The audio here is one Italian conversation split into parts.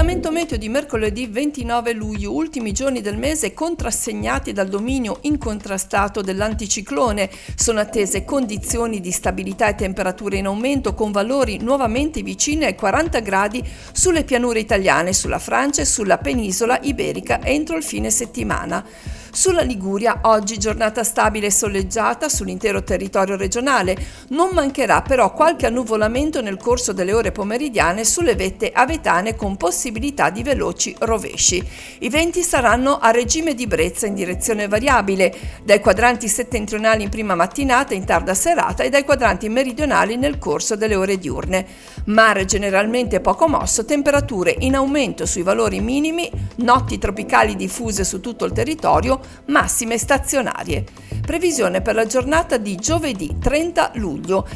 Aggiornamento meteo di mercoledì 29 luglio, ultimi giorni del mese contrassegnati dal dominio incontrastato dell'anticiclone. Sono attese condizioni di stabilità e temperature in aumento con valori nuovamente vicini ai 40 gradi sulle pianure italiane, sulla Francia e sulla penisola iberica entro il fine settimana. Sulla Liguria oggi giornata stabile e soleggiata sull'intero territorio regionale. Non mancherà però qualche annuvolamento nel corso delle ore pomeridiane sulle vette avetane con possibilità di veloci rovesci. I venti saranno a regime di brezza in direzione variabile, dai quadranti settentrionali in prima mattinata e in tarda serata e dai quadranti meridionali nel corso delle ore diurne. Mare generalmente poco mosso, temperature in aumento sui valori minimi, notti tropicali diffuse su tutto il territorio, massime stazionarie. Previsione per la giornata di giovedì 30 luglio.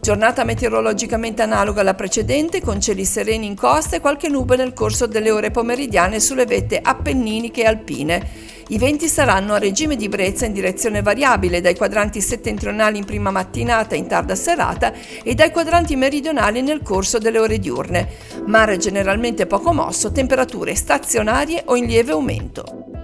Giornata meteorologicamente analoga alla precedente, con cieli sereni in costa e qualche nube nel corso delle ore pomeridiane sulle vette appenniniche e alpine. I venti saranno a regime di brezza in direzione variabile, dai quadranti settentrionali in prima mattinata e in tarda serata e dai quadranti meridionali nel corso delle ore diurne. Mare generalmente poco mosso, temperature stazionarie o in lieve aumento.